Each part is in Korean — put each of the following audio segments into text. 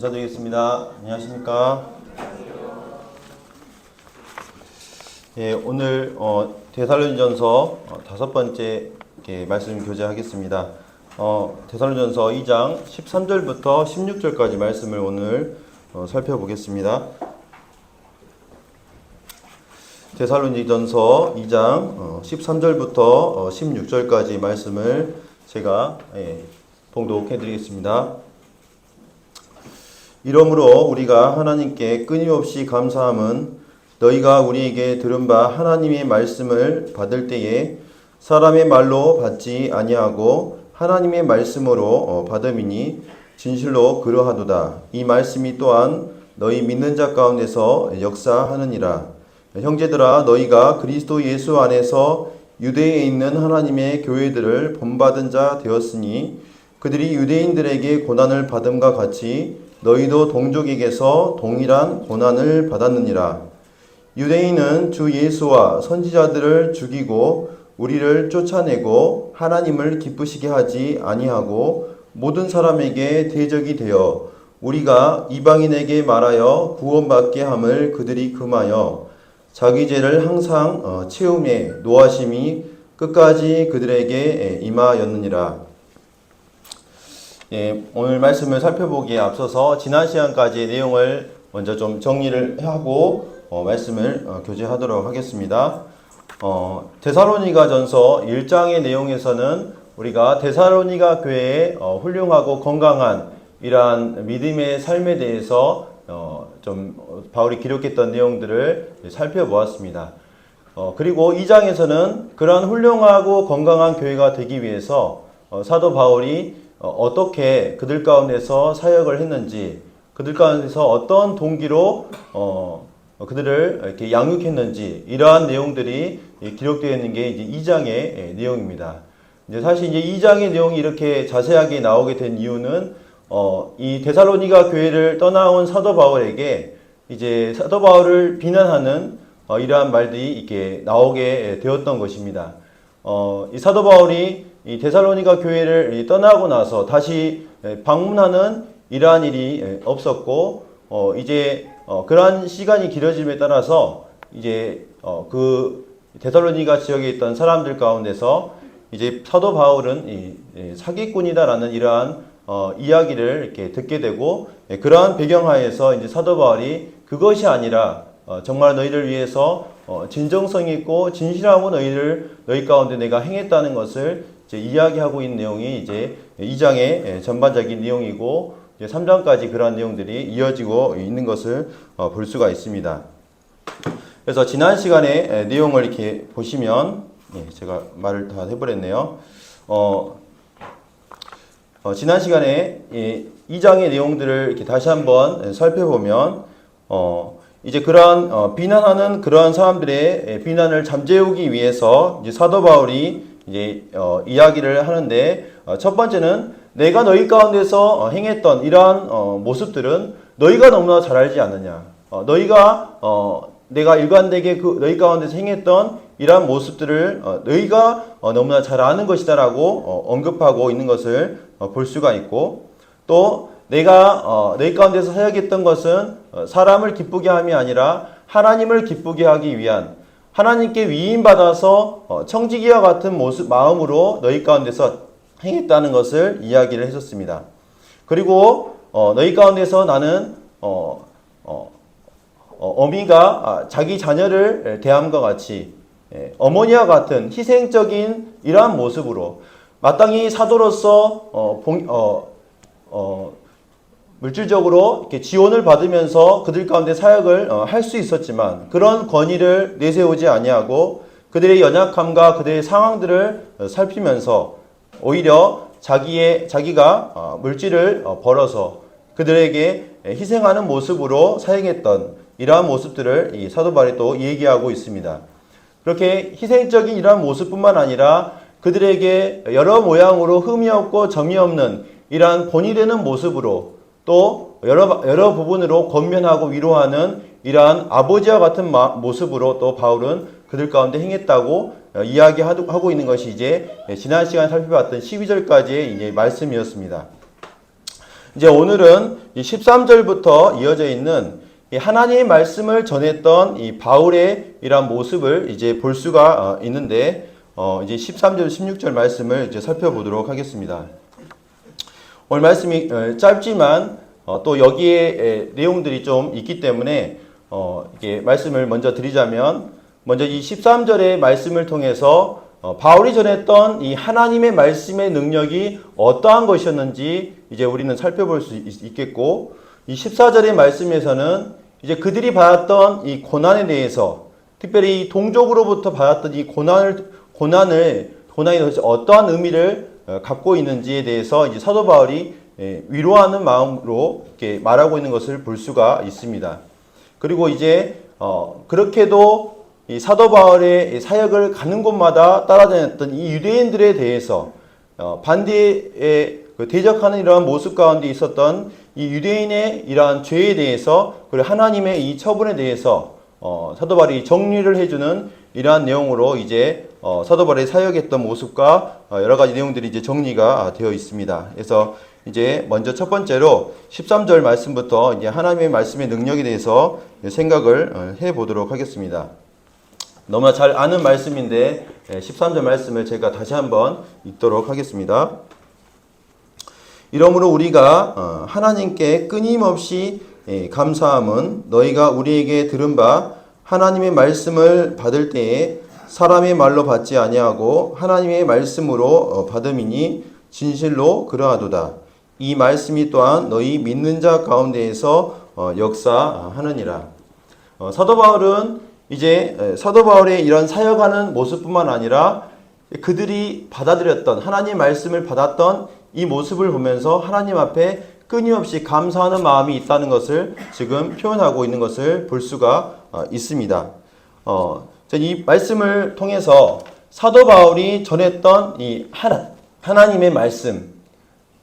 인사드리겠습니다. 안녕하십니까? 예, 오늘 데살로니전서 5번째 말씀 교제하겠습니다. 데살로니전서 2장 13절부터 16절까지 말씀을 오늘 살펴보겠습니다. 데살로니전서 2장 13절부터 16절까지 말씀을 제가 봉독해 드리겠습니다. 이러므로 우리가 하나님께 끊임없이 감사함은 너희가 우리에게 들은 바 하나님의 말씀을 받을 때에 사람의 말로 받지 아니하고 하나님의 말씀으로 받음이니 진실로 그러하도다. 이 말씀이 또한 너희 믿는 자 가운데서 역사하느니라. 형제들아, 너희가 그리스도 예수 안에서 유대에 있는 하나님의 교회들을 본받은 자 되었으니 그들이 유대인들에게 고난을 받음과 같이 너희도 동족에게서 동일한 고난을 받았느니라. 유대인은 주 예수와 선지자들을 죽이고 우리를 쫓아내고 하나님을 기쁘시게 하지 아니하고 모든 사람에게 대적이 되어 우리가 이방인에게 말하여 구원받게 함을 그들이 금하여 자기 죄를 항상 채움에 노하심이 끝까지 그들에게 임하였느니라. 오늘 말씀을 살펴보기에 앞서서 지난 시간까지의 내용을 먼저 좀 정리를 하고 말씀을 교제하도록 하겠습니다. 데살로니가전서 1장의 내용에서는 우리가 데살로니가 교회의 훌륭하고 건강한 이러한 믿음의 삶에 대해서 좀 바울이 기록했던 내용들을 살펴보았습니다. 그리고 2장에서는 그러한 훌륭하고 건강한 교회가 되기 위해서 사도 바울이 어떻게 그들 가운데서 사역을 했는지, 그들 가운데서 어떤 동기로 그들을 이렇게 양육했는지, 이러한 내용들이 기록되어 있는 게 이제 2장의 내용입니다. 이제 사실 이제 2장의 내용이 이렇게 자세하게 나오게 된 이유는 이 데살로니가 교회를 떠나온 사도 바울에게 이제 사도 바울을 비난하는 이러한 말들이 이렇게 나오게 되었던 것입니다. 이 사도 바울이 이 데살로니가 교회를 떠나고 나서 다시 방문하는 이러한 일이 없었고, 이제 그러한 시간이 길어짐에 따라서 이제 그 데살로니가 지역에 있던 사람들 가운데서 이제 사도 바울은 이 사기꾼이다라는 이러한 이야기를 이렇게 듣게 되고, 그러한 배경하에서 이제 사도 바울이 그것이 아니라 정말 너희를 위해서 진정성 있고 진실하고 너희 가운데 내가 행했다는 것을 이제 이야기하고 있는 내용이 이제 2장의 전반적인 내용이고, 이제 3장까지 그러한 내용들이 이어지고 있는 것을 볼 수가 있습니다. 그래서 지난 시간에 내용을 이렇게 보시면, 제가 말을 다 해버렸네요. 지난 시간에 2장의 내용들을 이렇게 다시 한번 살펴보면, 이제 그러한 비난하는 그러한 사람들의 비난을 잠재우기 위해서 이제 사도 바울이 이제 이야기를 하는데, 첫 번째는 내가 너희 가운데서 행했던 이러한 모습들은 너희가 너무나 잘 알지 않느냐. 너희가 내가 일관되게 너희 가운데서 행했던 이러한 모습들을 너희가 너무나 잘 아는 것이다라고 언급하고 있는 것을 볼 수가 있고, 또 내가 너희 가운데서 사역했던 것은 사람을 기쁘게 함이 아니라 하나님을 기쁘게 하기 위한, 하나님께 위임받아서 청지기와 같은 마음으로 너희 가운데서 행했다는 것을 이야기를 했었습니다. 그리고 너희 가운데서 나는 어미가 자기 자녀를 대함과 같이 어머니와 같은 희생적인 이러한 모습으로 마땅히 사도로서 물질적으로 이렇게 지원을 받으면서 그들 가운데 사역을 할 수 있었지만 그런 권위를 내세우지 아니하고 그들의 연약함과 그들의 상황들을 살피면서 오히려 자기가 물질을 벌어서 그들에게 희생하는 모습으로 사용했던 이러한 모습들을 이 사도 바울이 또 얘기하고 있습니다. 그렇게 희생적인 이러한 모습뿐만 아니라 그들에게 여러 모양으로 흠이 없고 점이 없는 이러한 본이 되는 모습으로 또 여러 부분으로 권면하고 위로하는 이러한 아버지와 같은 모습으로 또 바울은 그들 가운데 행했다고 이야기하고 있는 것이 이제 지난 시간에 살펴봤던 12절까지의 이제 말씀이었습니다. 이제 오늘은 이 13절부터 이어져 있는 이 하나님의 말씀을 전했던 이 바울의 이러한 모습을 이제 볼 수가 있는데, 이제 13절, 16절 말씀을 이제 살펴보도록 하겠습니다. 오늘 말씀이 짧지만 또 여기에 내용들이 좀 있기 때문에 이게 말씀을 먼저 드리자면, 먼저 이 13절의 말씀을 통해서 바울이 전했던 이 하나님의 말씀의 능력이 어떠한 것이었는지 이제 우리는 살펴볼 수 있겠고, 이 14절의 말씀에서는 이제 그들이 받았던 이 고난에 대해서, 특별히 동족으로부터 받았던 이 고난이 어떠한 의미를 갖고 있는지에 대해서 이제 사도 바울이 위로하는 마음으로 이렇게 말하고 있는 것을 볼 수가 있습니다. 그리고 이제 그렇게도 이 사도 바울의 사역을 가는 곳마다 따라다녔던 이 유대인들에 대해서 반대에 대적하는 이러한 모습 가운데 있었던 이 유대인의 이러한 죄에 대해서, 그리고 하나님의 이 처분에 대해서 사도 바울이 정리를 해주는 이러한 내용으로 이제 사도 바울이 사역했던 모습과 여러 가지 내용들이 이제 정리가 되어 있습니다. 그래서 이제 먼저 첫 번째로 13절 말씀부터 이제 하나님의 말씀의 능력에 대해서 생각을 해 보도록 하겠습니다. 너무나 잘 아는 말씀인데 13절 말씀을 제가 다시 한번 읽도록 하겠습니다. 이러므로 우리가 하나님께 끊임없이 감사함은 너희가 우리에게 들은 바 하나님의 말씀을 받을 때에 사람의 말로 받지 아니하고 하나님의 말씀으로 받음이니 진실로 그러하도다. 이 말씀이 또한 너희 믿는 자 가운데에서 역사하느니라. 사도 바울은 이제 사도 바울의 이런 사역하는 모습뿐만 아니라 그들이 받아들였던 하나님의 말씀을 받았던 이 모습을 보면서 하나님 앞에 끊임없이 감사하는 마음이 있다는 것을 지금 표현하고 있는 것을 볼 수가 있습니다. 이 말씀을 통해서 사도 바울이 전했던 이 하나님의 말씀,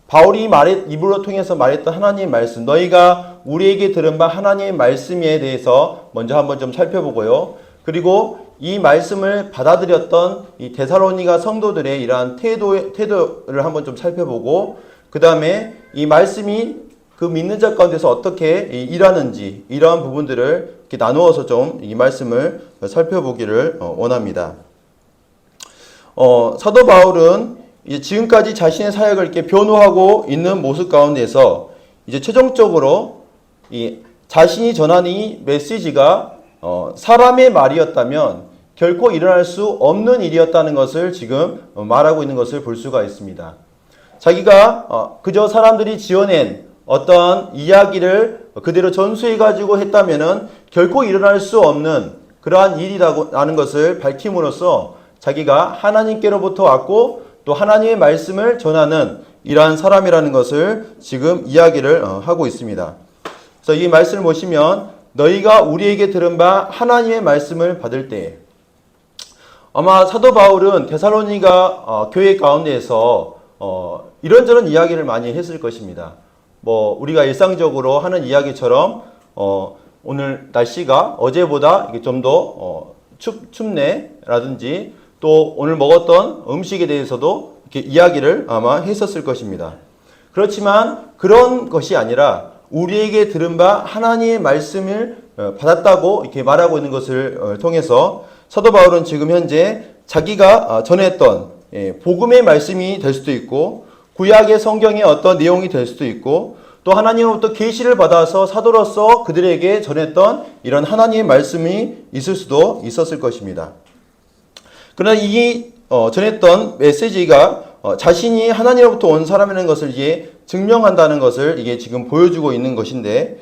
바울이 입으로 통해서 말했던 하나님의 말씀, 너희가 우리에게 들은 바 하나님의 말씀에 대해서 먼저 한번 좀 살펴보고요. 그리고 이 말씀을 받아들였던 이 데살로니가 성도들의 이러한 태도를 한번 좀 살펴보고, 그 다음에 이 말씀이 그 믿는 자 가운데서 어떻게 일하는지, 이러한 부분들을 이렇게 나누어서 좀 이 말씀을 살펴보기를 원합니다. 사도 바울은 이제 지금까지 자신의 사역을 이렇게 변호하고 있는 모습 가운데서 이제 최종적으로 이 자신이 전한 이 메시지가 사람의 말이었다면 결코 일어날 수 없는 일이었다는 것을 지금 말하고 있는 것을 볼 수가 있습니다. 자기가 그저 사람들이 지어낸 어떠한 이야기를 그대로 전수해가지고 했다면은 결코 일어날 수 없는 그러한 일이라는 것을 밝힘으로써 자기가 하나님께로부터 왔고 또 하나님의 말씀을 전하는 이러한 사람이라는 것을 지금 이야기를 하고 있습니다. 그래서 이 말씀을 보시면 너희가 우리에게 들은 바 하나님의 말씀을 받을 때, 아마 사도 바울은 데살로니가 교회 가운데에서 이런저런 이야기를 많이 했을 것입니다. 우리가 일상적으로 하는 이야기처럼 오늘 날씨가 어제보다 이게 좀 더 춥네라든지 또 오늘 먹었던 음식에 대해서도 이렇게 이야기를 아마 했었을 것입니다. 그렇지만 그런 것이 아니라 우리에게 들은 바 하나님의 말씀을 받았다고 이렇게 말하고 있는 것을 통해서 사도 바울은 지금 현재 자기가 전했던 복음의 말씀이 될 수도 있고 구약의 성경의 어떤 내용이 될 수도 있고 또 하나님으로부터 계시를 받아서 사도로서 그들에게 전했던 이런 하나님의 말씀이 있을 수도 있었을 것입니다. 그러나 이 전했던 메시지가 자신이 하나님으로부터 온 사람이라는 것을 이제 증명한다는 것을 이게 지금 보여주고 있는 것인데,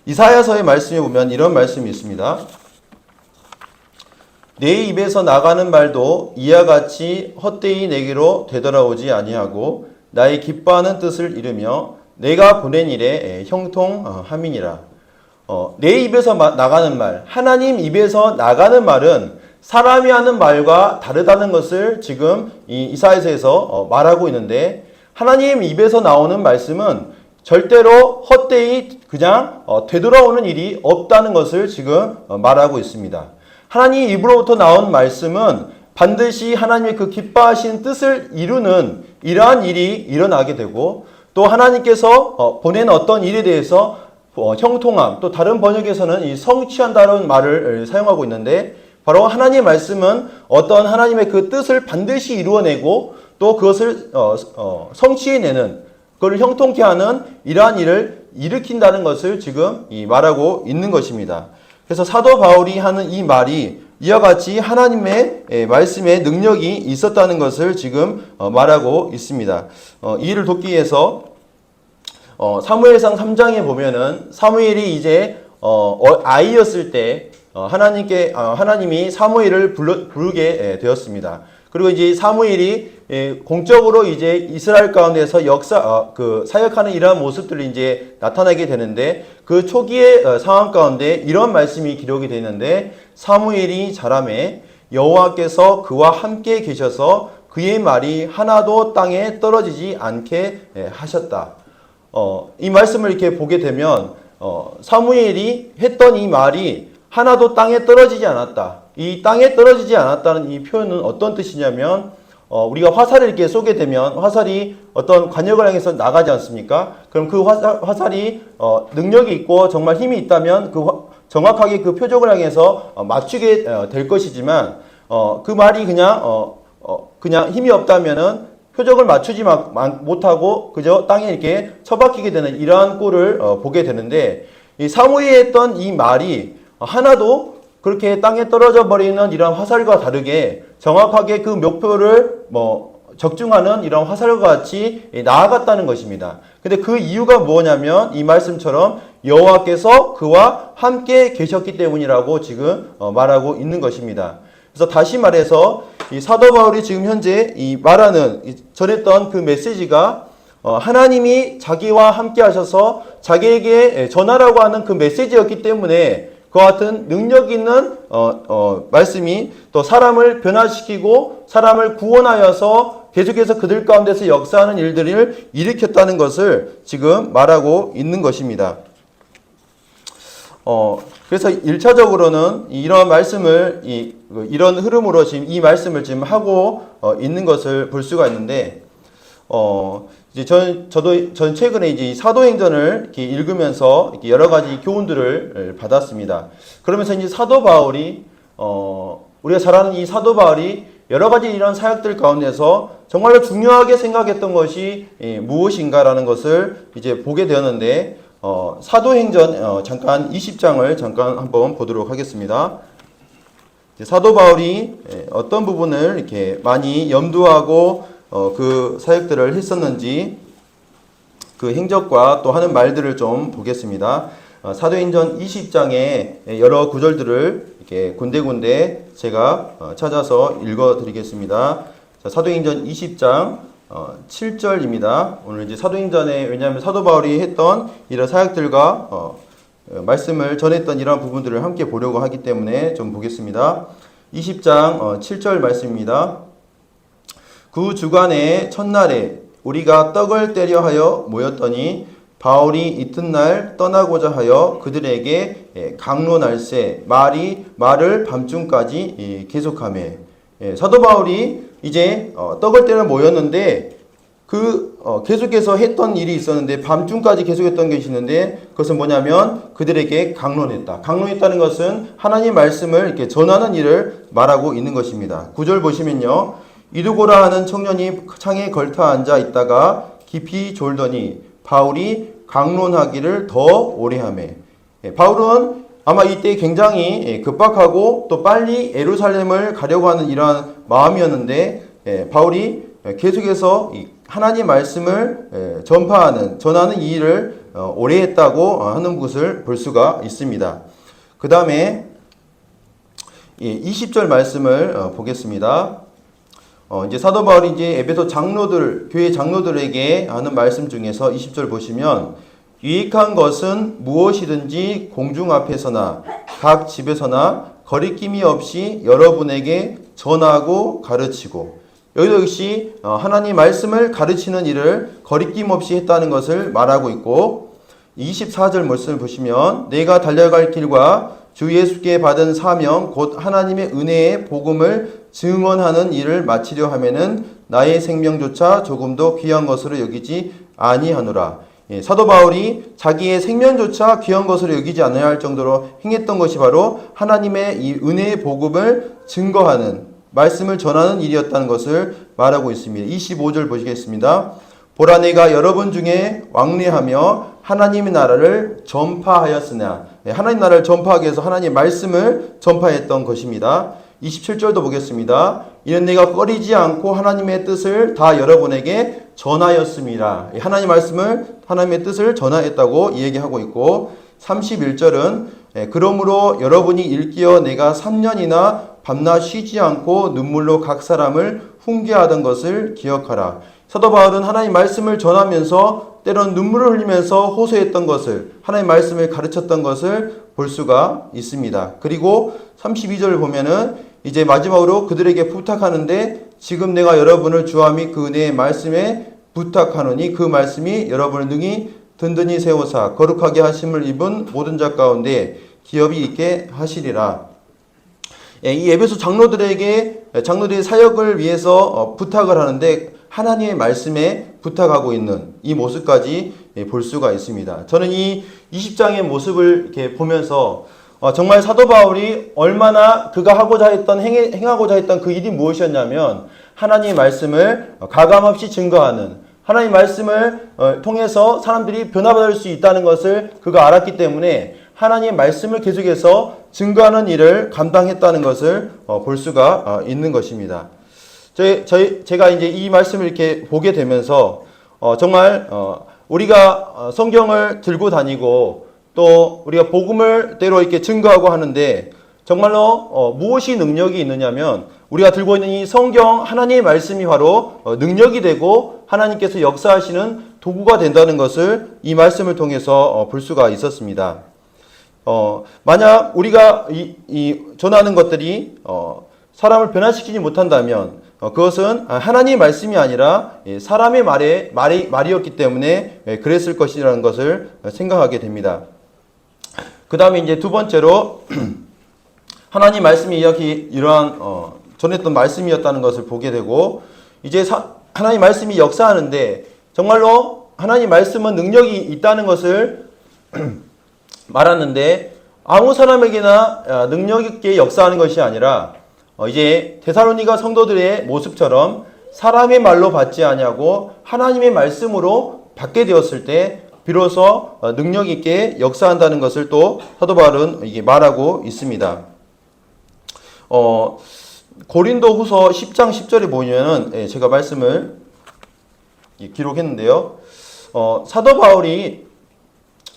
이사야서의 말씀에 보면 이런 말씀이 있습니다. 내 입에서 나가는 말도 이와 같이 헛되이 내게로 되돌아오지 아니하고 나의 기뻐하는 뜻을 이루며 내가 보낸 일에 형통함이니라. 내 입에서 나가는 말, 하나님 입에서 나가는 말은 사람이 하는 말과 다르다는 것을 지금 이 이사야서에서 말하고 있는데, 하나님 입에서 나오는 말씀은 절대로 헛되이 그냥 되돌아오는 일이 없다는 것을 지금 말하고 있습니다. 하나님 입으로부터 나온 말씀은 반드시 하나님의 그 기뻐하신 뜻을 이루는 이러한 일이 일어나게 되고, 또 하나님께서 보낸 어떤 일에 대해서 형통함, 또 다른 번역에서는 이 성취한다는 말을 사용하고 있는데, 바로 하나님의 말씀은 어떤 하나님의 그 뜻을 반드시 이루어내고 또 그것을 성취해내는, 그걸 형통케 하는 이러한 일을 일으킨다는 것을 지금 말하고 있는 것입니다. 그래서 사도 바울이 하는 이 말이 이와 같이 하나님의 말씀에 능력이 있었다는 것을 지금 말하고 있습니다. 이를 돕기 위해서 사무엘상 3장에 보면은 사무엘이 이제 아이였을 때 하나님이 사무엘을 부르게 되었습니다. 그리고 이제 사무엘이 공적으로 이제 이스라엘 가운데서 사역하는 이러한 모습들이 이제 나타나게 되는데, 그 초기의 상황 가운데 이런 말씀이 기록이 되어 있는데, 사무엘이 자라매 여호와께서 그와 함께 계셔서 그의 말이 하나도 땅에 떨어지지 않게 하셨다. 이 말씀을 이렇게 보게 되면 사무엘이 했던 이 말이 하나도 땅에 떨어지지 않았다. 이 땅에 떨어지지 않았다는 이 표현은 어떤 뜻이냐면, 우리가 화살을 이렇게 쏘게 되면 화살이 어떤 관역을 향해서 나가지 않습니까? 그럼 그 화살이 능력이 있고 정말 힘이 있다면 정확하게 그 표적을 향해서 맞추게 될 것이지만, 그 말이 그냥 힘이 없다면은 표적을 맞추지 못하고 그저 땅에 이렇게 처박히게 되는 이러한 꼴을 보게 되는데, 이 사무엘이 했던 이 말이 하나도 그렇게 땅에 떨어져 버리는 이런 화살과 다르게 정확하게 그 목표를 적중하는 이런 화살과 같이 나아갔다는 것입니다. 근데 그 이유가 뭐냐면 이 말씀처럼 여호와께서 그와 함께 계셨기 때문이라고 지금 말하고 있는 것입니다. 그래서 다시 말해서 이 사도 바울이 지금 현재 전했던 그 메시지가 하나님이 자기와 함께 하셔서 자기에게 전하라고 하는 그 메시지였기 때문에 그와 같은 능력 있는 말씀이 또 사람을 변화시키고 사람을 구원하여서 계속해서 그들 가운데서 역사하는 일들을 일으켰다는 것을 지금 말하고 있는 것입니다. 그래서 1차적으로는 이런 말씀을 이런 흐름으로 지금 이 말씀을 지금 하고 있는 것을 볼 수가 있는데, 이제 전 최근에 이제 이 사도행전을 이렇게 읽으면서 이렇게 여러 가지 교훈들을 받았습니다. 그러면서 이제 사도 바울이 우리가 잘 아는 이 사도 바울이 여러 가지 이런 사역들 가운데서 정말로 중요하게 생각했던 것이 무엇인가라는 것을 이제 보게 되었는데, 사도행전 잠깐 20장을 잠깐 한번 보도록 하겠습니다. 사도 바울이 어떤 부분을 이렇게 많이 염두하고 그 사역들을 했었는지 그 행적과 또 하는 말들을 좀 보겠습니다. 사도행전 20장의 여러 구절들을 이렇게 군데군데 제가 찾아서 읽어 드리겠습니다. 사도행전 20장 7절입니다. 오늘 이제 사도행전에, 왜냐하면 사도 바울이 했던 이런 사역들과 말씀을 전했던 이런 부분들을 함께 보려고 하기 때문에 좀 보겠습니다. 20장 7절 말씀입니다. 그 주간의 첫날에 우리가 떡을 떼려 하여 모였더니 바울이 이튿날 떠나고자 하여 그들에게 강론할세 말을 밤중까지 계속하매. 사도 바울이 이제 떡을 떼려 모였는데 계속해서 했던 일이 있었는데, 밤중까지 계속했던 것이 있는데, 그것은 뭐냐면 그들에게 강론했다. 강론했다는 것은 하나님 말씀을 이렇게 전하는 일을 말하고 있는 것입니다. 9절 보시면요, 이두고라 하는 청년이 창에 걸터 앉아 있다가 깊이 졸더니 바울이 강론하기를 더 오래 하매. 바울은 아마 이때 굉장히 급박하고 또 빨리 예루살렘을 가려고 하는 이러한 마음이었는데, 바울이 계속해서 하나님 말씀을 전하는 이 일을 오래 했다고 하는 것을 볼 수가 있습니다. 그 다음에 20절 말씀을 보겠습니다. 이제 사도 바울이 이제 에베소 교회 장로들에게 하는 말씀 중에서 20절 보시면, 유익한 것은 무엇이든지 공중 앞에서나 각 집에서나 거리낌이 없이 여러분에게 전하고 가르치고, 여기도 역시 하나님 말씀을 가르치는 일을 거리낌 없이 했다는 것을 말하고 있고, 24절 말씀을 보시면 내가 달려갈 길과 주 예수께 받은 사명 곧 하나님의 은혜의 복음을 증언하는 일을 마치려 하면은 나의 생명조차 조금도 귀한 것으로 여기지 아니하노라. 예, 사도 바울이 자기의 생명조차 귀한 것으로 여기지 않아야 할 정도로 행했던 것이 바로 하나님의 이 은혜의 복음을 증거하는, 말씀을 전하는 일이었다는 것을 말하고 있습니다. 25절 보시겠습니다. 보라 내가 여러분 중에 왕래하며 하나님의 나라를 전파하였으나, 하나님 나라를 전파하기 위해서 하나님의 말씀을 전파했던 것입니다. 27절도 보겠습니다. 이는 내가 꺼리지 않고 하나님의 뜻을 다 여러분에게 전하였습니다. 하나님 말씀을, 하나님의 뜻을 전하였다고 얘기하고 있고, 31절은 그러므로 여러분이 일깨어 내가 3년이나 밤낮 쉬지 않고 눈물로 각 사람을 훈계하던 것을 기억하라. 사도 바울은 하나님 말씀을 전하면서 때론 눈물을 흘리면서 호소했던 것을, 하나님 말씀을 가르쳤던 것을 볼 수가 있습니다. 그리고 32절을 보면은 이제 마지막으로 그들에게 부탁하는데, 지금 내가 여러분을 주와 및 그 은혜의 말씀에 부탁하노니 그 말씀이 여러분을 능히 든든히 세우사 거룩하게 하심을 입은 모든 자 가운데 기업이 있게 하시리라. 이 에베소 장로들의 사역을 위해서 부탁을 하는데 하나님의 말씀에 부탁하고 있는 이 모습까지 볼 수가 있습니다. 저는 이 20장의 모습을 이렇게 보면서 정말 사도 바울이 얼마나 그가 하고자 했던, 행하고자 했던 그 일이 무엇이었냐면 하나님의 말씀을 가감없이 증거하는, 하나님의 말씀을 통해서 사람들이 변화받을 수 있다는 것을 그가 알았기 때문에 하나님의 말씀을 계속해서 증거하는 일을 감당했다는 것을 볼 수가 있는 것입니다. 제가 이제 이 말씀을 이렇게 보게 되면서 정말 우리가 성경을 들고 다니고 또 우리가 복음을 때로 이렇게 증거하고 하는데 정말로 무엇이 능력이 있느냐면 우리가 들고 있는 이 성경 하나님의 말씀이 바로 능력이 되고 하나님께서 역사하시는 도구가 된다는 것을 이 말씀을 통해서 볼 수가 있었습니다. 만약 우리가 이 전하는 것들이 사람을 변화시키지 못한다면 그것은 하나님의 말씀이 아니라 사람의 말이었기 때문에 그랬을 것이라는 것을 생각하게 됩니다. 그 다음에 이제 두 번째로 하나님 말씀이 이러한 전했던 말씀이었다는 것을 보게 되고, 이제 하나님 말씀이 역사하는데 정말로 하나님 말씀은 능력이 있다는 것을 말하는데 아무 사람에게나 능력 있게 역사하는 것이 아니라 이제 데살로니가 성도들의 모습처럼 사람의 말로 받지 아니하고 하나님의 말씀으로 받게 되었을 때 비로소 능력 있게 역사한다는 것을 또 사도 바울은 이게 말하고 있습니다. 고린도 후서 10장 10절에 보면은 제가 말씀을 기록했는데요. 사도 바울이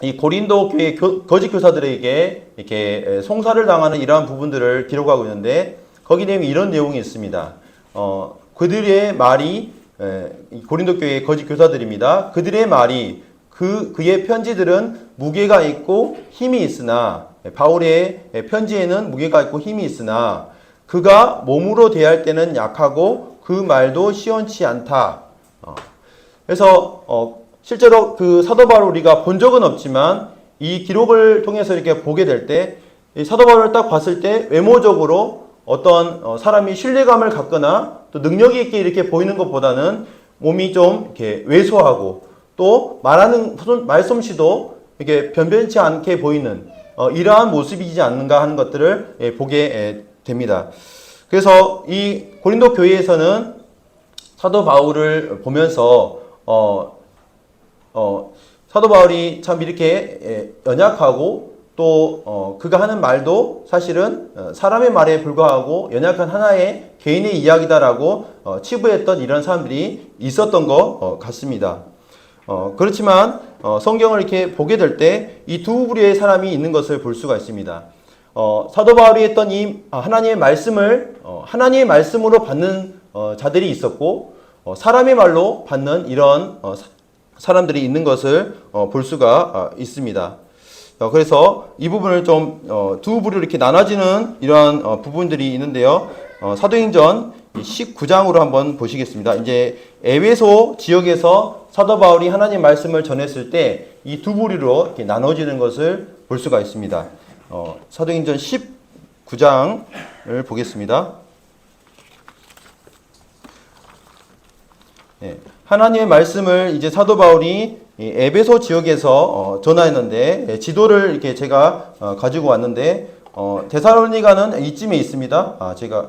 이 고린도 교회 거짓 교사들에게 이렇게 송사를 당하는 이러한 부분들을 기록하고 있는데 거기 내용에 이런 내용이 있습니다. 그들의 말이 고린도 교회의 거짓 교사들입니다. 그들의 말이 그의 편지들은 무게가 있고 힘이 있으나, 바울의 편지에는 무게가 있고 힘이 있으나 그가 몸으로 대할 때는 약하고 그 말도 시원치 않다. 그래서 실제로 그 사도 바울을 우리가 본 적은 없지만 이 기록을 통해서 이렇게 보게 될 때 사도 바울을 딱 봤을 때 외모적으로 어떤 사람이 신뢰감을 갖거나 또 능력이 있게 이렇게 보이는 것보다는 몸이 좀 이렇게 왜소하고 또 말하는 말솜씨도 이렇게 변변치 않게 보이는 이러한 모습이지 않는가 하는 것들을 보게 됩니다. 그래서 이 고린도 교회에서는 사도 바울을 보면서 사도 바울이 참 이렇게 연약하고 또 그가 하는 말도 사실은 사람의 말에 불과하고 연약한 하나의 개인의 이야기다라고 치부했던 이런 사람들이 있었던 것 같습니다. 그렇지만 성경을 이렇게 보게 될 때 이 두 부류의 사람이 있는 것을 볼 수가 있습니다. 사도 바울이 했던 이 하나님의 말씀을 하나님의 말씀으로 받는 자들이 있었고 사람의 말로 받는 이런 사람들이 있는 것을 볼 수가 있습니다. 그래서 이 부분을 좀 두 부류로 이렇게 나눠지는 이러한 부분들이 있는데요. 사도행전 19장으로 한번 보시겠습니다. 이제 에베소 지역에서 사도 바울이 하나님 말씀을 전했을 때 이 두 부류로 이렇게 나눠지는 것을 볼 수가 있습니다. 사도행전 19장을 보겠습니다. 하나님의 말씀을 이제 사도 바울이 이 에베소 지역에서 전하였는데 지도를 이렇게 제가 가지고 왔는데 데살로니가는 이쯤에 있습니다. 제가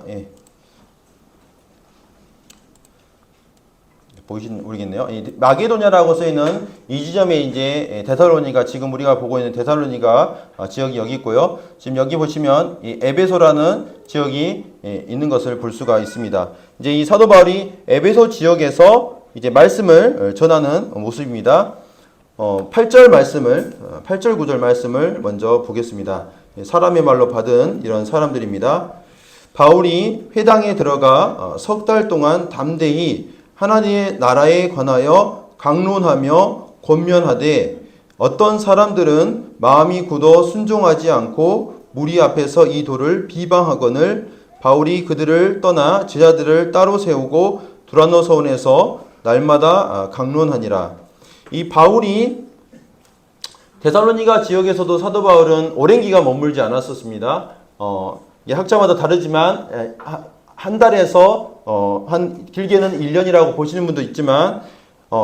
보이시는 모르겠네요. 마게도냐라고 써 있는 이 지점에 이제 데살로니가 지금 우리가 보고 있는 데살로니가 지역이 여기 있고요. 지금 여기 보시면 이 에베소라는 지역이 있는 것을 볼 수가 있습니다. 이제 이 사도 바울이 에베소 지역에서 이제 말씀을 전하는 모습입니다. 8절 말씀을 8절 9절 말씀을 먼저 보겠습니다. 사람의 말로 받은 이런 사람들입니다. 바울이 회당에 들어가 석 달 동안 담대히 하나님의 나라에 관하여 강론하며 권면하되 어떤 사람들은 마음이 굳어 순종하지 않고 무리 앞에서 이 도를 비방하거늘 바울이 그들을 떠나 제자들을 따로 세우고 두란노 서원에서 날마다 강론하니라. 이 바울이 데살로니가 지역에서도 사도 바울은 오랜 기간 머물지 않았었습니다. 학자마다 다르지만 한 달에서 길게는 1년이라고 보시는 분도 있지만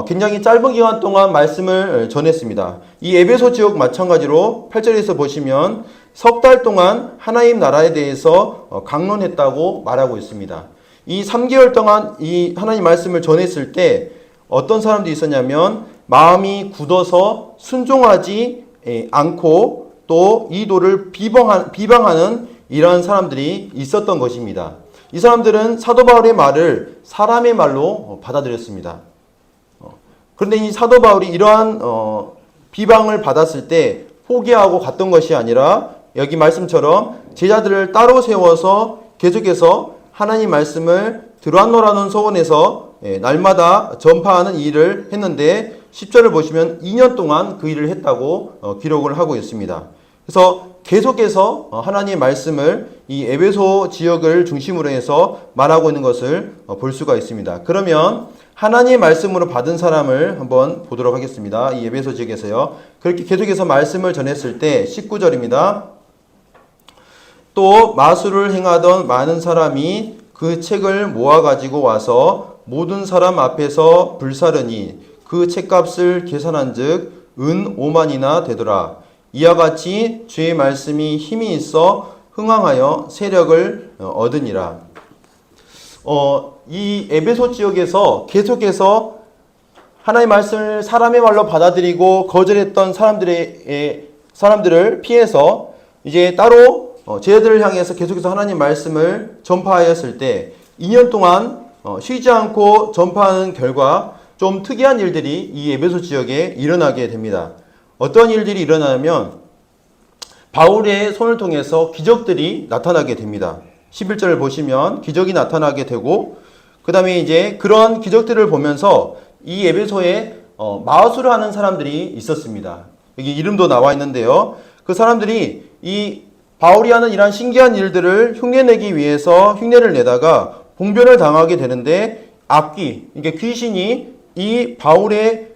굉장히 짧은 기간 동안 말씀을 전했습니다. 이 에베소 지역 마찬가지로 8절에서 보시면 석 달 동안 하나님 나라에 대해서 강론했다고 말하고 있습니다. 이 3개월 동안 이 하나님 말씀을 전했을 때 어떤 사람들이 있었냐면 마음이 굳어서 순종하지 않고 또 이 도를 비방하는 이러한 사람들이 있었던 것입니다. 이 사람들은 사도 바울의 말을 사람의 말로 받아들였습니다. 그런데 이 사도 바울이 이러한 비방을 받았을 때 포기하고 갔던 것이 아니라 여기 말씀처럼 제자들을 따로 세워서 계속해서 하나님 말씀을 드란노라는 서원에서 날마다 전파하는 일을 했는데 10절을 보시면 2년 동안 그 일을 했다고 기록을 하고 있습니다. 그래서 계속해서 하나님의 말씀을 이 에베소 지역을 중심으로 해서 말하고 있는 것을 볼 수가 있습니다. 그러면 하나님의 말씀으로 받은 사람을 한번 보도록 하겠습니다. 이 에베소 지역에서요. 그렇게 계속해서 말씀을 전했을 때 19절입니다. 또 마술을 행하던 많은 사람이 그 책을 모아가지고 와서 모든 사람 앞에서 불사르니 그 책값을 계산한 즉 은 5만이나 되더라. 이와 같이 주의 말씀이 힘이 있어 흥황하여 세력을 얻으니라. 이 에베소 지역에서 계속해서 하나님의 말씀을 사람의 말로 받아들이고 거절했던 사람들을 피해서 이제 따로 제자들을 향해서 계속해서 하나님 말씀을 전파하였을 때 2년 동안 쉬지 않고 전파하는 결과 좀 특이한 일들이 이 에베소 지역에 일어나게 됩니다. 어떤 일들이 일어나면 바울의 손을 통해서 기적들이 나타나게 됩니다. 11절을 보시면 기적이 나타나게 되고 그 다음에 이제 그런 기적들을 보면서 이 에베소에 마술을 하는 사람들이 있었습니다. 여기 이름도 나와 있는데요. 그 사람들이 이 바울이 하는 이러한 신기한 일들을 흉내내기 위해서 흉내를 내다가 봉변을 당하게 되는데 악귀, 이게 귀신이 이 바울의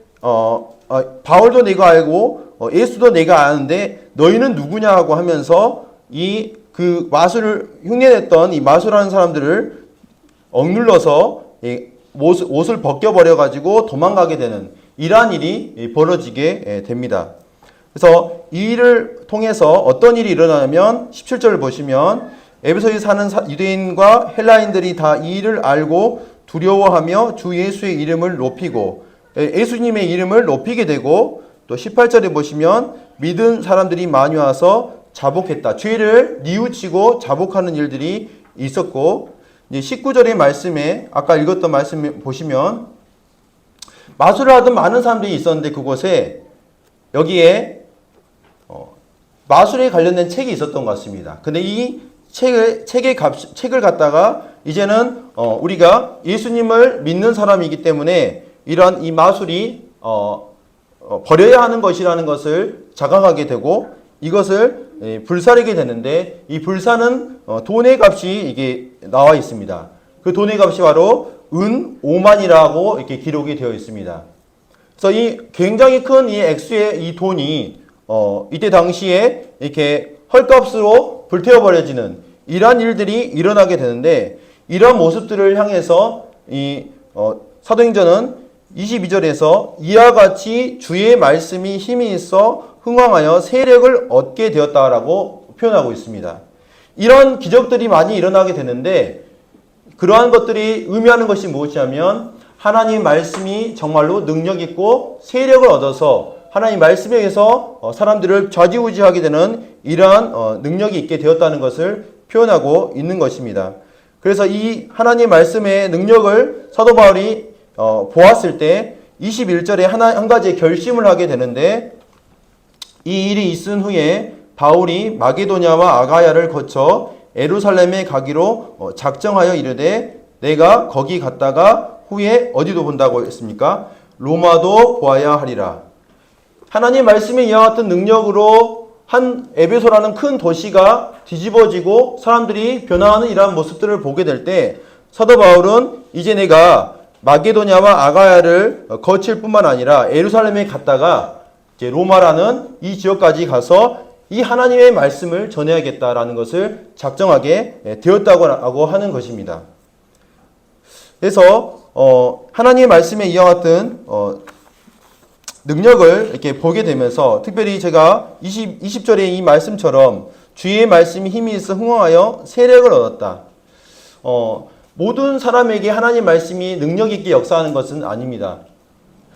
바울도 내가 알고 예수도 내가 아는데 너희는 누구냐 하고 하면서 이 그 마술을 흉내냈던 이 마술하는 사람들을 억눌러서 옷을 벗겨버려 가지고 도망가게 되는 이러한 일이 벌어지게 됩니다. 그래서 이 일을 통해서 어떤 일이 일어나냐면 17절을 보시면 에베소에 사는 유대인과 헬라인들이 다 이 일을 알고 두려워하며 주 예수의 이름을 높이고 예수님의 이름을 높이게 되고 또 18절에 보시면 믿은 사람들이 많이 와서 자복했다. 죄를 뉘우치고 자복하는 일들이 있었고 이제 19절의 말씀에 아까 읽었던 말씀 보시면 마술을 하던 많은 사람들이 있었는데 그곳에 여기에 마술에 관련된 책이 있었던 것 같습니다. 근데 이 책을 갖다가 이제는 우리가 예수님을 믿는 사람이기 때문에 이런 이 마술이 버려야 하는 것이라는 것을 자각하게 되고 이것을 불사르게 되는데 이 불사는 돈의 값이 이게 나와 있습니다. 그 돈의 값이 바로 은 5만이라고 이렇게 기록이 되어 있습니다. 그래서 이 굉장히 큰 이 액수의 이 돈이 이때 당시에 이렇게 헐값으로 불태워버려지는 이러한 일들이 일어나게 되는데 이러한 모습들을 향해서 사도행전은 22절에서 이와 같이 주의 말씀이 힘이 있어 흥왕하여 세력을 얻게 되었다라고 표현하고 있습니다. 이런 기적들이 많이 일어나게 되는데 그러한 것들이 의미하는 것이 무엇이냐면 하나님 말씀이 정말로 능력 있고 세력을 얻어서 하나님 말씀에 의해서 사람들을 좌지우지하게 되는 이러한 능력이 있게 되었다는 것을 표현하고 있는 것입니다. 그래서 이 하나님 말씀의 능력을 사도 바울이 보았을 때 21절에 한 가지의 결심을 하게 되는데 이 일이 있은 후에 바울이 마게도냐와 아가야를 거쳐 예루살렘에 가기로 작정하여 이르되 내가 거기 갔다가 후에 어디도 본다고 했습니까? 로마도 보아야 하리라. 하나님 말씀에 이와 같은 능력으로 한 에베소라는 큰 도시가 뒤집어지고 사람들이 변화하는 이러한 모습들을 보게 될 때 사도 바울은 이제 내가 마게도냐와 아가야를 거칠 뿐만 아니라 예루살렘에 갔다가 이제 로마라는 이 지역까지 가서 이 하나님의 말씀을 전해야겠다라는 것을 작정하게 되었다고 하는 것입니다. 그래서 하나님의 말씀에 이와 같은 능력을 이렇게 보게 되면서 특별히 제가 20절의 이 말씀처럼 주의 말씀이 힘이 있어 흥왕하여 세력을 얻었다. 모든 사람에게 하나님 말씀이 능력 있게 역사하는 것은 아닙니다.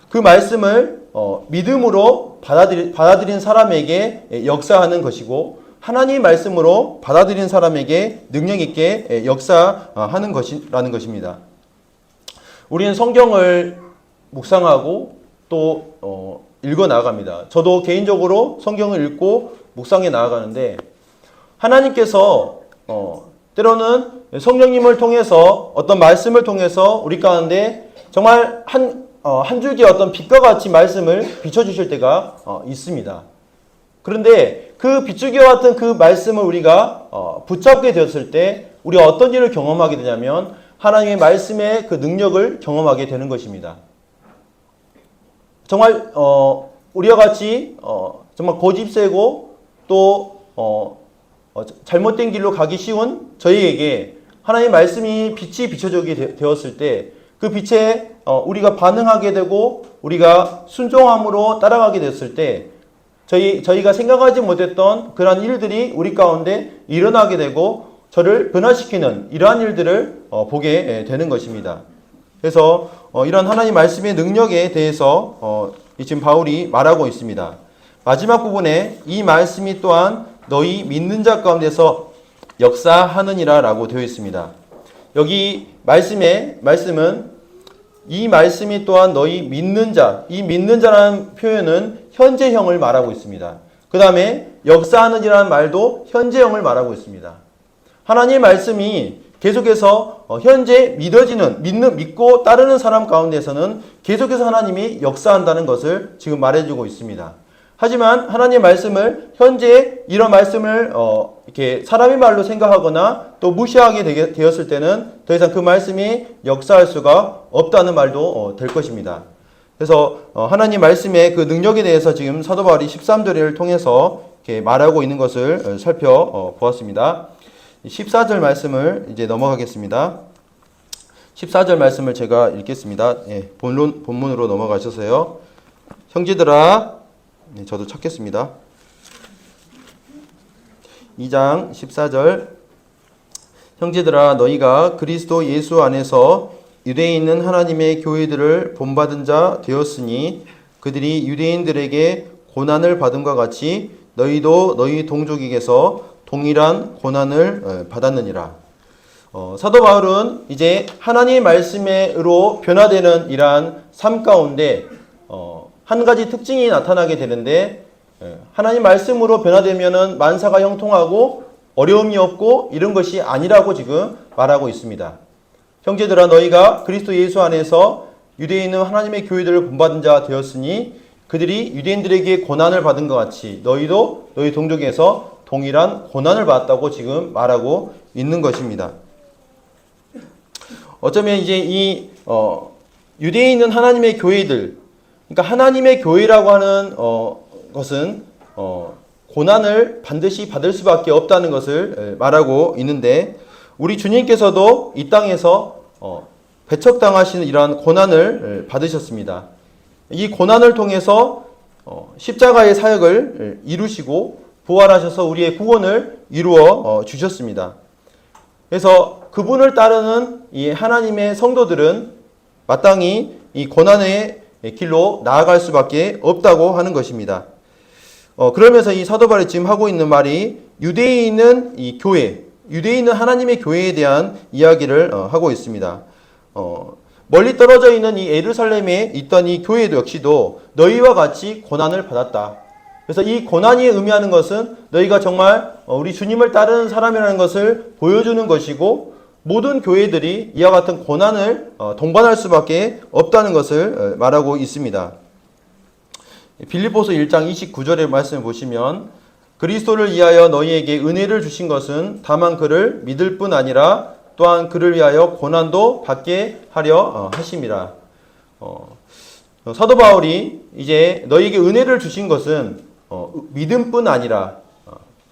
그 말씀을 믿음으로 받아들인 사람에게 역사하는 것이고 하나님의 말씀으로 받아들인 사람에게 능력 있게 역사하는 것이라는 것입니다. 우리는 성경을 묵상하고 또 읽어 나아갑니다. 저도 개인적으로 성경을 읽고 묵상해 나아가는데 하나님께서 때로는 성령님을 통해서 어떤 말씀을 통해서 우리 가운데 정말 한 줄기의 어떤 빛과 같이 말씀을 비춰주실 때가 있습니다. 그런데 그 빛줄기와 같은 그 말씀을 우리가 붙잡게 되었을 때 우리가 어떤 일을 경험하게 되냐면 하나님의 말씀의 그 능력을 경험하게 되는 것입니다. 정말 우리와 같이 정말 고집세고 또 잘못된 길로 가기 쉬운 저희에게 하나님의 말씀이 빛이 비춰지게 되었을 때 그 빛에 우리가 반응하게 되고 우리가 순종함으로 따라가게 됐을 때 저희가 생각하지 못했던 그러한 일들이 우리 가운데 일어나게 되고 저를 변화시키는 이러한 일들을 보게 되는 것입니다. 그래서 이런 하나님 말씀의 능력에 대해서 지금 바울이 말하고 있습니다. 마지막 부분에 이 말씀이 또한 너희 믿는 자 가운데서 역사하느니라 라고 되어 있습니다. 여기 말씀은 이 말씀이 또한 너희 믿는 자, 이 믿는 자라는 표현은 현재형을 말하고 있습니다. 그 다음에 역사하느니라는 말도 현재형을 말하고 있습니다. 하나님의 말씀이 계속해서 현재 믿고 따르는 사람 가운데서는 계속해서 하나님이 역사한다는 것을 지금 말해주고 있습니다. 하지만 하나님의 말씀을 현재 이런 말씀을 이렇게 사람의 말로 생각하거나 또 무시하게 되었을 때는 더 이상 그 말씀이 역사할 수가 없다는 말도 될 것입니다. 그래서 하나님 말씀의 그 능력에 대해서 지금 사도 바울이 13절을 통해서 이렇게 말하고 있는 것을 살펴보았습니다. 14절 말씀을 이제 넘어가겠습니다. 14절 말씀을 제가 읽겠습니다. 본문으로 넘어가셔서요. 형제들아, 저도 찾겠습니다. 2장 14절 형제들아 너희가 그리스도 예수 안에서 유대에 있는 하나님의 교회들을 본받은 자 되었으니 그들이 유대인들에게 고난을 받음과 같이 너희도 너희 동족에게서 동일한 고난을 받았느니라. 사도 바울은 이제 하나님의 말씀으로 변화되는 이러한 삶 가운데 한 가지 특징이 나타나게 되는데 하나님 말씀으로 변화되면은 만사가 형통하고 어려움이 없고 이런 것이 아니라고 지금 말하고 있습니다. 형제들아 너희가 그리스도 예수 안에서 유대에 있는 하나님의 교회들을 본받은 자 되었으니 그들이 유대인들에게 고난을 받은 것 같이 너희도 너희 동족에서 동일한 고난을 받았다고 지금 말하고 있는 것입니다. 어쩌면 이제 이 유대에 있는 하나님의 교회들, 그러니까 하나님의 교회라고 하는 것은 고난을 반드시 받을 수밖에 없다는 것을 말하고 있는데 우리 주님께서도 이 땅에서 배척당하시는 이러한 고난을 받으셨습니다. 이 고난을 통해서 십자가의 사역을 이루시고 부활하셔서 우리의 구원을 이루어 주셨습니다. 그래서 그분을 따르는 이 하나님의 성도들은 마땅히 이 고난의 길로 나아갈 수밖에 없다고 하는 것입니다. 그러면서 이 사도 바울이 지금 하고 있는 말이 유대에 있는 이 교회, 유대에 있는 하나님의 교회에 대한 이야기를 하고 있습니다. 멀리 떨어져 있는 이 예루살렘에 있던 이 교회도 역시도 너희와 같이 고난을 받았다. 그래서 이 고난이 의미하는 것은 너희가 정말 우리 주님을 따르는 사람이라는 것을 보여주는 것이고, 모든 교회들이 이와 같은 고난을 동반할 수밖에 없다는 것을 말하고 있습니다. 빌립보서 1장 29절의 말씀을 보시면 그리스도를 위하여 너희에게 은혜를 주신 것은 다만 그를 믿을 뿐 아니라 또한 그를 위하여 고난도 받게 하려 하심이라. 사도 바울이 이제 너희에게 은혜를 주신 것은 믿음뿐 아니라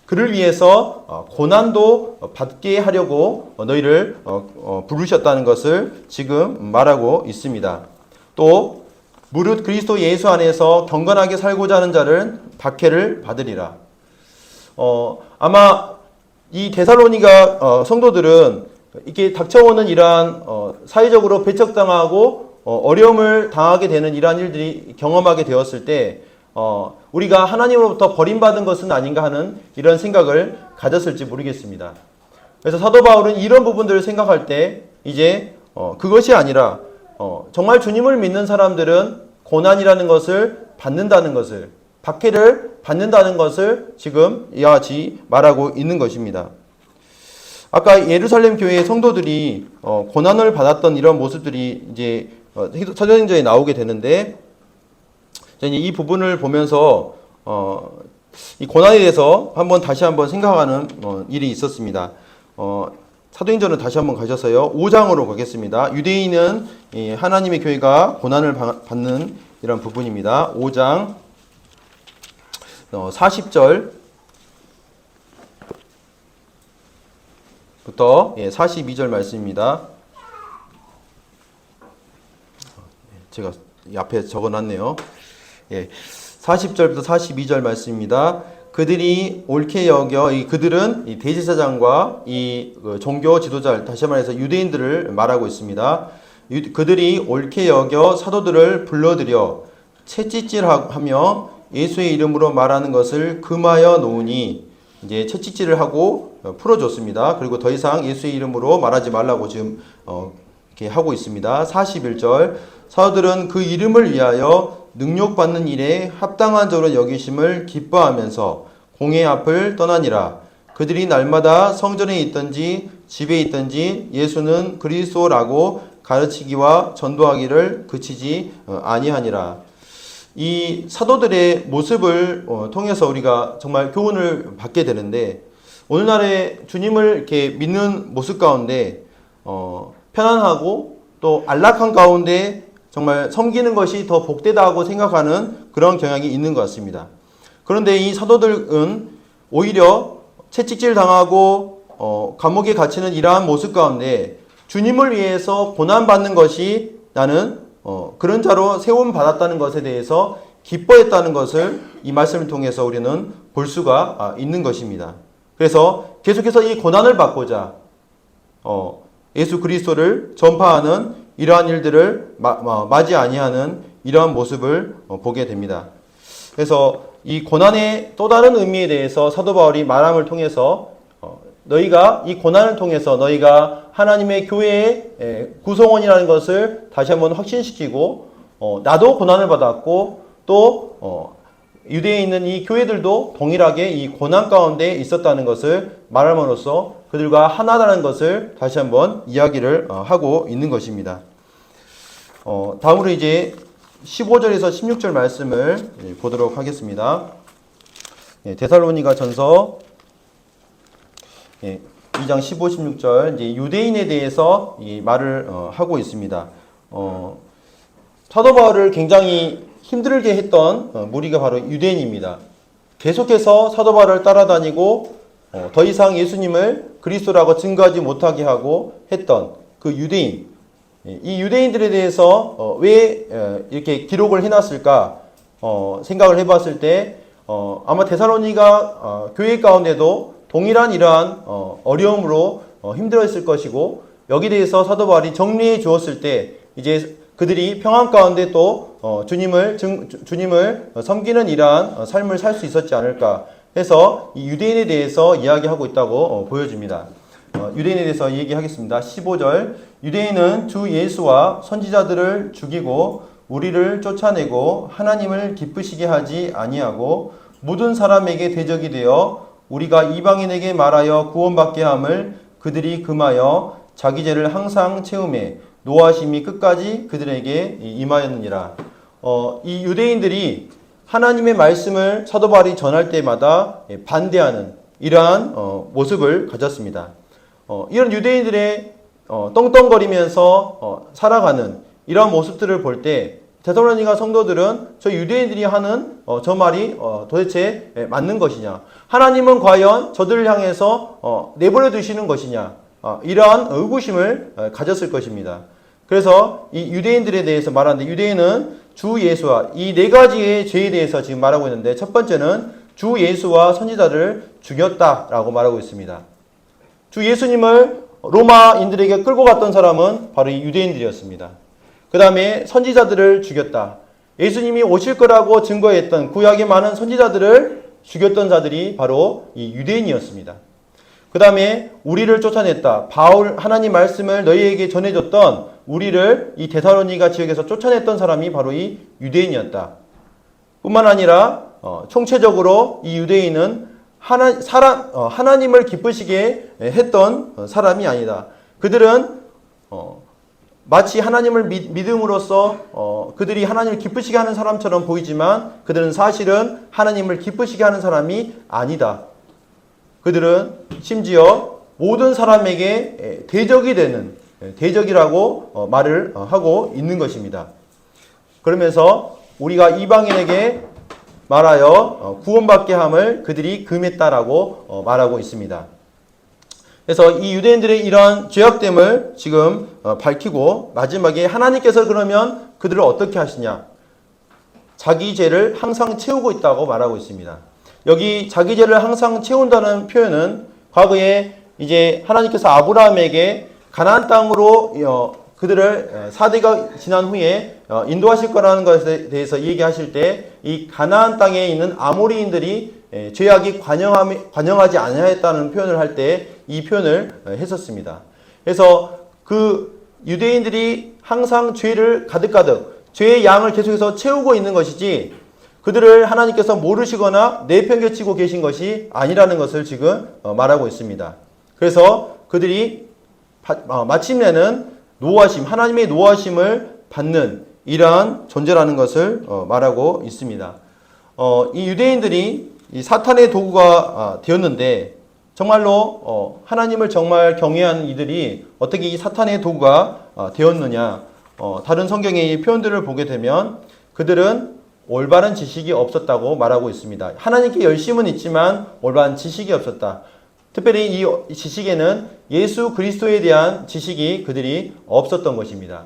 그를 위해서 고난도 받게 하려고 너희를 부르셨다는 것을 지금 말하고 있습니다. 또 무릇 그리스도 예수 안에서 경건하게 살고자 하는 자를 박해를 받으리라. 아마 이 데살로니가 성도들은 이렇게 닥쳐오는 이러한 사회적으로 배척당하고 어려움을 당하게 되는 이러한 일들이 경험하게 되었을 때 우리가 하나님으로부터 버림받은 것은 아닌가 하는 이런 생각을 가졌을지 모르겠습니다. 그래서 사도 바울은 이런 부분들을 생각할 때 이제 그것이 아니라 정말 주님을 믿는 사람들은 고난이라는 것을 받는다는 것을, 박해를 받는다는 것을 지금 이와 같이 말하고 있는 것입니다. 아까 예루살렘 교회의 성도들이 고난을 받았던 이런 모습들이 이제 사도행전에 나오게 되는데, 이 부분을 보면서 이 고난에 대해서 다시 한번 생각하는 일이 있었습니다. 사도행전을 다시 한번 가셔서요, 5장으로 가겠습니다. 유대인은 하나님의 교회가 고난을 받는 이런 부분입니다. 5장 40절 부터 42절 말씀입니다. 제가 앞에 적어놨네요. 40절부터 42절 말씀입니다. 그들이 옳게 여겨, 그들은 이 대제사장과 이 종교 지도자, 다시 말해서 유대인들을 말하고 있습니다. 그들이 옳게 여겨 사도들을 불러들여 채찍질하며 예수의 이름으로 말하는 것을 금하여 놓으니, 이제 채찍질을 하고 풀어줬습니다. 그리고 더 이상 예수의 이름으로 말하지 말라고 지금 이렇게 하고 있습니다. 41절, 사도들은 그 이름을 위하여 능욕받는 일에 합당한 자로 여기심을 기뻐하면서 공회 앞을 떠나니라. 그들이 날마다 성전에 있든지 집에 있든지 예수는 그리스도라고 가르치기와 전도하기를 그치지 아니하니라. 이 사도들의 모습을 통해서 우리가 정말 교훈을 받게 되는데, 오늘날의 주님을 이렇게 믿는 모습 가운데 편안하고 또 안락한 가운데 정말 섬기는 것이 더 복되다고 생각하는 그런 경향이 있는 것 같습니다. 그런데 이 사도들은 오히려 채찍질 당하고 감옥에 갇히는 이러한 모습 가운데 주님을 위해서 고난받는 것이 나는 그런 자로 세움 받았다는 것에 대해서 기뻐했다는 것을 이 말씀을 통해서 우리는 볼 수가 있는 것입니다. 그래서 계속해서 이 고난을 받고자 예수 그리스도를 전파하는 이러한 일들을 맞이 아니하는 이러한 모습을 보게 됩니다. 그래서 이 고난의 또 다른 의미에 대해서 사도 바울이 말함을 통해서 너희가 이 고난을 통해서 너희가 하나님의 교회의 구성원이라는 것을 다시 한번 확신시키고, 나도 고난을 받았고 또 유대에 있는 이 교회들도 동일하게 이 고난 가운데 있었다는 것을 말함으로써 그들과 하나라는 것을 다시 한번 이야기를 하고 있는 것입니다. 다음으로 이제 15절에서 16절 말씀을 보도록 하겠습니다. 데살로니가 전서 2장 15, 16절, 이제 유대인에 대해서 이 말을 하고 있습니다. 사도 바울을 굉장히 힘들게 했던 무리가 바로 유대인입니다. 계속해서 사도 바울을 따라다니고 더 이상 예수님을 그리스도라고 증거하지 못하게 하고 했던 그 유대인, 이 유대인들에 대해서 왜 이렇게 기록을 해놨을까 생각을 해봤을 때 아마 데살로니가 교회 가운데도 동일한 이러한 어려움으로 힘들어했을 것이고 여기 대해서 사도 바울이 정리해 주었을 때 이제 그들이 평안 가운데 또 주님을 섬기는 이러한 삶을 살 수 있었지 않을까 해서 이 유대인에 대해서 이야기하고 있다고 보여집니다. 유대인에 대해서 얘기하겠습니다. 15절 유대인은 주 예수와 선지자들을 죽이고 우리를 쫓아내고 하나님을 기쁘시게 하지 아니하고 모든 사람에게 대적이 되어 우리가 이방인에게 말하여 구원받게 함을 그들이 금하여 자기 죄를 항상 채우매 노하심이 끝까지 그들에게 임하였느니라. 이 유대인들이 하나님의 말씀을 사도 바울이 전할 때마다 반대하는 이러한 모습을 가졌습니다. 이런 유대인들의 떵떵거리면서 살아가는 이러한 모습들을 볼 때 데살로니가 성도들은 저 유대인들이 하는 저 말이 도대체 맞는 것이냐, 하나님은 과연 저들을 향해서 내버려 두시는 것이냐, 이러한 의구심을 가졌을 것입니다. 그래서 이 유대인들에 대해서 말하는데 유대인은 주 예수와 이 네 가지의 죄에 대해서 지금 말하고 있는데 첫 번째는 주 예수와 선지자를 죽였다라고 말하고 있습니다. 주 예수님을 로마인들에게 끌고 갔던 사람은 바로 이 유대인들이었습니다. 그 다음에 선지자들을 죽였다. 예수님이 오실 거라고 증거했던 구약의 많은 선지자들을 죽였던 자들이 바로 이 유대인이었습니다. 그 다음에 우리를 쫓아냈다. 바울 하나님 말씀을 너희에게 전해줬던 우리를 이 데살로니가 지역에서 쫓아냈던 사람이 바로 이 유대인이었다. 뿐만 아니라 총체적으로 이 유대인은 하나님을 기쁘시게 했던 사람이 아니다. 그들은 마치 하나님을 믿음으로써 그들이 하나님을 기쁘시게 하는 사람처럼 보이지만 그들은 사실은 하나님을 기쁘시게 하는 사람이 아니다. 그들은 심지어 모든 사람에게 대적이 되는 대적이라고 말을 하고 있는 것입니다. 그러면서 우리가 이방인에게 말하여 구원받게 함을 그들이 금했다라고 말하고 있습니다. 그래서 이 유대인들의 이러한 죄악됨을 지금 밝히고 마지막에 하나님께서 그러면 그들을 어떻게 하시냐? 자기 죄를 항상 채우고 있다고 말하고 있습니다. 여기 자기 죄를 항상 채운다는 표현은 과거에 이제 하나님께서 아브라함에게 가나안 땅으로 그들을 4대가 지난 후에 인도하실 거라는 것에 대해서 얘기하실 때 이 가나안 땅에 있는 아모리인들이 죄악이 관영하지 아니하였다는 표현을 할 때 이 표현을 했었습니다. 그래서 그 유대인들이 항상 죄를 가득가득 죄의 양을 계속해서 채우고 있는 것이지 그들을 하나님께서 모르시거나 내팽개치고 계신 것이 아니라는 것을 지금 말하고 있습니다. 그래서 그들이 마침내는 노하심, 하나님의 노하심을 받는 이러한 존재라는 것을 말하고 있습니다. 이 유대인들이 이 사탄의 도구가 되었는데 정말로 하나님을 정말 경외하는 이들이 어떻게 이 사탄의 도구가 되었느냐? 다른 성경의 표현들을 보게 되면 그들은 올바른 지식이 없었다고 말하고 있습니다. 하나님께 열심은 있지만 올바른 지식이 없었다. 특별히 이 지식에는 예수 그리스도에 대한 지식이 그들이 없었던 것입니다.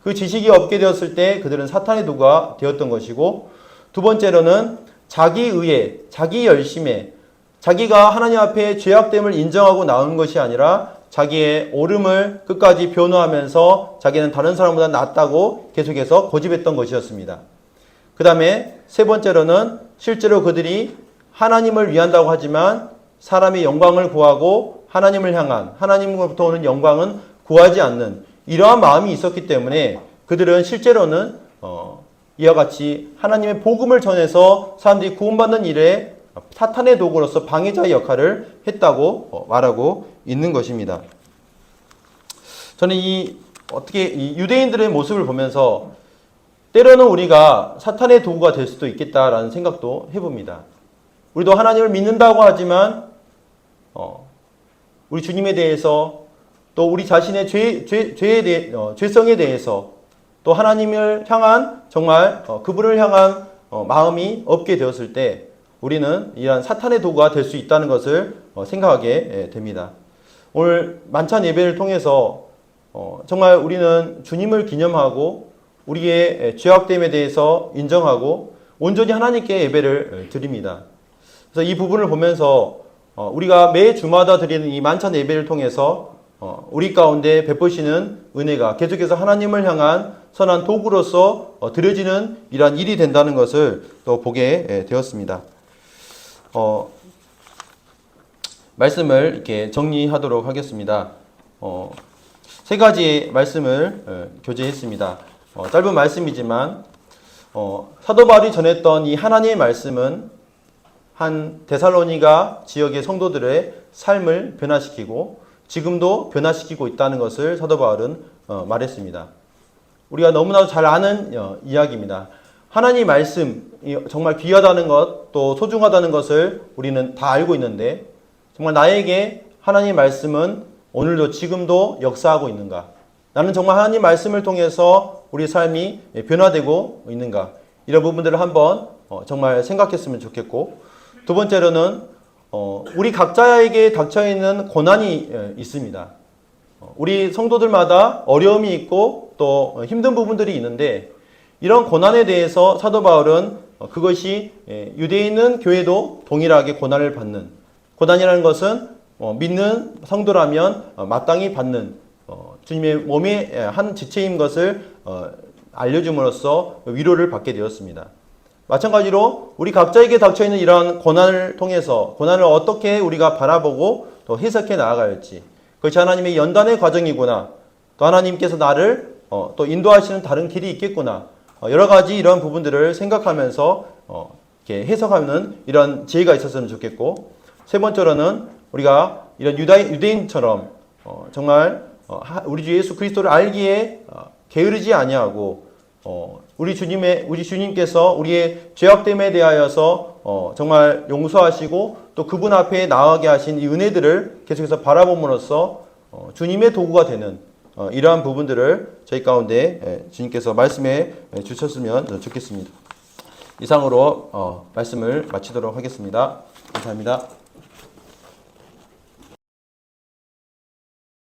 그 지식이 없게 되었을 때 그들은 사탄의 도구가 되었던 것이고 두 번째로는 자기 의에, 자기 열심에 자기가 하나님 앞에 죄악됨을 인정하고 나온 것이 아니라 자기의 옳음을 끝까지 변호하면서 자기는 다른 사람보다 낫다고 계속해서 고집했던 것이었습니다. 그 다음에 세 번째로는 실제로 그들이 하나님을 위한다고 하지만 사람의 영광을 구하고 하나님을 향한 하나님으로부터 오는 영광은 구하지 않는 이러한 마음이 있었기 때문에 그들은 실제로는 이와 같이 하나님의 복음을 전해서 사람들이 구원받는 일에 사탄의 도구로서 방해자의 역할을 했다고 말하고 있는 것입니다. 저는 이 유대인들의 모습을 보면서 때로는 우리가 사탄의 도구가 될 수도 있겠다라는 생각도 해봅니다. 우리도 하나님을 믿는다고 하지만 우리 주님에 대해서 또 우리 자신의 죄성에 대해서 또 하나님을 향한 정말 그분을 향한 마음이 없게 되었을 때 우리는 이러한 사탄의 도구가 될 수 있다는 것을 생각하게 됩니다. 오늘 만찬 예배를 통해서 정말 우리는 주님을 기념하고 우리의 죄악됨에 대해서 인정하고 온전히 하나님께 예배를 드립니다. 그래서 이 부분을 보면서 우리가 매 주마다 드리는 이 만찬 예배를 통해서 우리 가운데 베푸시는 은혜가 계속해서 하나님을 향한 선한 도구로서 드려지는 이러한 일이 된다는 것을 또 보게 되었습니다. 말씀을 이렇게 정리하도록 하겠습니다. 세 가지의 말씀을 교제했습니다. 짧은 말씀이지만 사도 바울이 전했던 이 하나님의 말씀은 한 데살로니가 지역의 성도들의 삶을 변화시키고 지금도 변화시키고 있다는 것을 사도 바울은 말했습니다. 우리가 너무나도 잘 아는 이야기입니다. 하나님의 말씀이 정말 귀하다는 것, 또 소중하다는 것을 우리는 다 알고 있는데 정말 나에게 하나님의 말씀은 오늘도 지금도 역사하고 있는가? 나는 정말 하나님 말씀을 통해서 우리 삶이 변화되고 있는가? 이런 부분들을 한번 정말 생각했으면 좋겠고, 두 번째로는 우리 각자에게 닥쳐있는 고난이 있습니다. 우리 성도들마다 어려움이 있고 또 힘든 부분들이 있는데 이런 고난에 대해서 사도 바울은 그것이 유대인은 교회도 동일하게 고난을 받는, 고난이라는 것은 믿는 성도라면 마땅히 받는 주님의 몸의 한 지체인 것을 알려줌으로써 위로를 받게 되었습니다. 마찬가지로 우리 각자에게 닥쳐있는 이러한 고난을 통해서 고난을 어떻게 우리가 바라보고 또 해석해 나아갈지, 그것이 하나님의 연단의 과정이구나, 또 하나님께서 나를 또 인도하시는 다른 길이 있겠구나, 여러 가지 이런 부분들을 생각하면서 이렇게 해석하는 이런 지혜가 있었으면 좋겠고, 세 번째로는 우리가 이런 유대인처럼 정말 우리 주 예수 그리스도를 알기에 게으르지 아니하고 우리 주님께서 우리의 죄악됨에 대하여서 정말 용서하시고 또 그분 앞에 나아가게 하신 이 은혜들을 계속해서 바라봄으로써 주님의 도구가 되는 이러한 부분들을 저희 가운데 주님께서 말씀해 주셨으면 좋겠습니다. 이상으로 말씀을 마치도록 하겠습니다. 감사합니다.